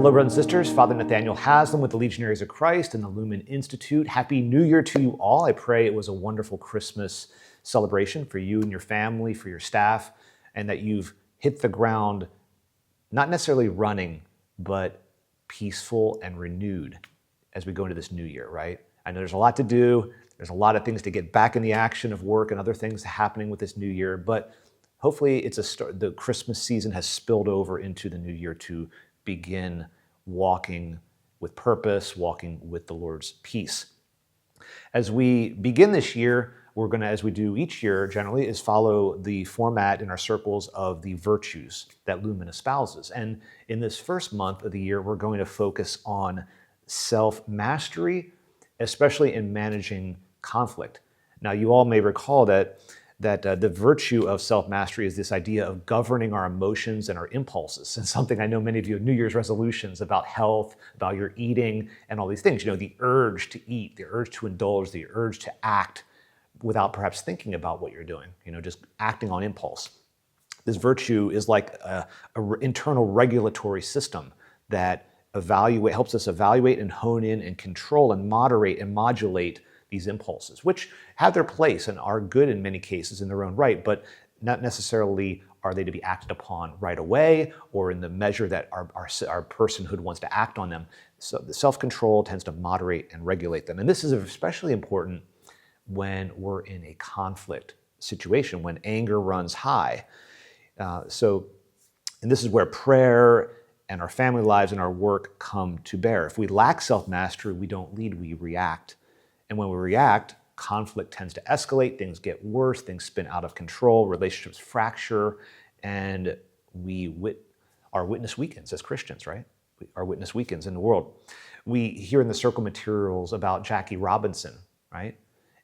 Hello, brothers and sisters. Father Nathaniel Haslam with the Legionaries of Christ and the Lumen Institute. Happy New Year to you all. I pray it was a wonderful Christmas celebration for you and your family, for your staff, and that you've hit the ground, not necessarily running, but peaceful and renewed as we go into this new year, right? I know there's a lot to do. There's a lot of things to get back in the action of work and other things happening with this new year, but hopefully the Christmas season has spilled over into the new year to begin walking with purpose, walking with the Lord's peace. As we begin this year, we're going to, as we do each year generally, is follow the format in our circles of the virtues that Lumen espouses. And in this first month of the year, we're going to focus on self-mastery, especially in managing conflict. Now, you all may recall that the virtue of self-mastery is this idea of governing our emotions and our impulses. And something I know many of you have New Year's resolutions about health, about your eating, and all these things. You know, the urge to eat, the urge to indulge, the urge to act without perhaps thinking about what you're doing, you know, just acting on impulse. This virtue is like an internal regulatory system that helps us evaluate and hone in and control and moderate and modulate these impulses, which have their place and are good in many cases in their own right, but not necessarily are they to be acted upon right away or in the measure that our personhood wants to act on them. So the self-control tends to moderate and regulate them. And this is especially important when we're in a conflict situation, when anger runs high. And this is where prayer and our family lives and our work come to bear. If we lack self-mastery, we don't lead, we react. And when we react, conflict tends to escalate, things get worse, things spin out of control, relationships fracture, and our witness weakens as Christians, right? Our witness weakens in the world. We hear in the circle materials about Jackie Robinson, right?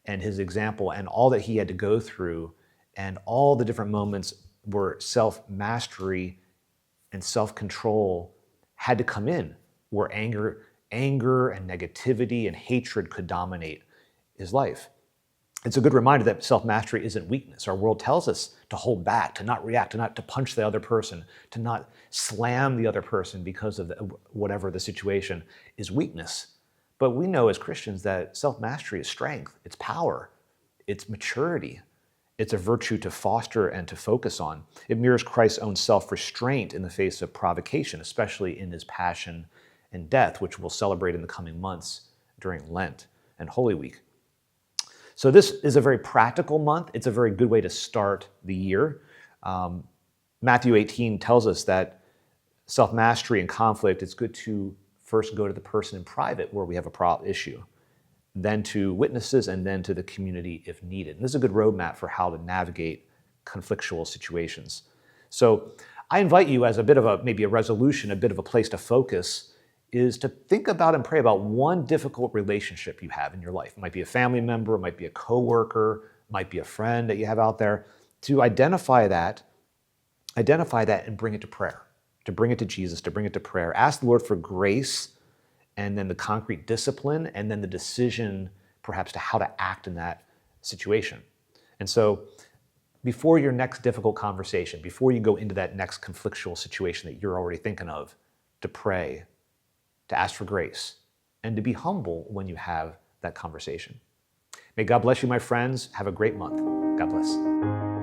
And his example and all that he had to go through and all the different moments where self-mastery and self-control had to come in, where anger and negativity and hatred could dominate his life. It's a good reminder that self-mastery isn't weakness. Our world tells us to hold back, to not react, to punch the other person, to not slam the other person because of whatever the situation is weakness. But we know as Christians that self-mastery is strength, it's power, it's maturity. It's a virtue to foster and to focus on. It mirrors Christ's own self-restraint in the face of provocation, especially in his passion and death, which we'll celebrate in the coming months during Lent and Holy Week. So this is a very practical month. It's a very good way to start the year. Matthew 18 tells us that self-mastery and conflict, it's good to first go to the person in private where we have a issue, then to witnesses, and then to the community if needed. And this is a good roadmap for how to navigate conflictual situations. So I invite you as a bit of maybe a resolution, a bit of a place to focus, is to think about and pray about one difficult relationship you have in your life. It might be a family member, it might be a coworker, it might be a friend that you have out there. To identify that and bring it to prayer, to bring it to Jesus, to bring it to prayer. Ask the Lord for grace and then the concrete discipline and then the decision perhaps to how to act in that situation. And so before your next difficult conversation, before you go into that next conflictual situation that you're already thinking of, to pray, to ask for grace, and to be humble when you have that conversation. May God bless you, my friends. Have a great month. God bless.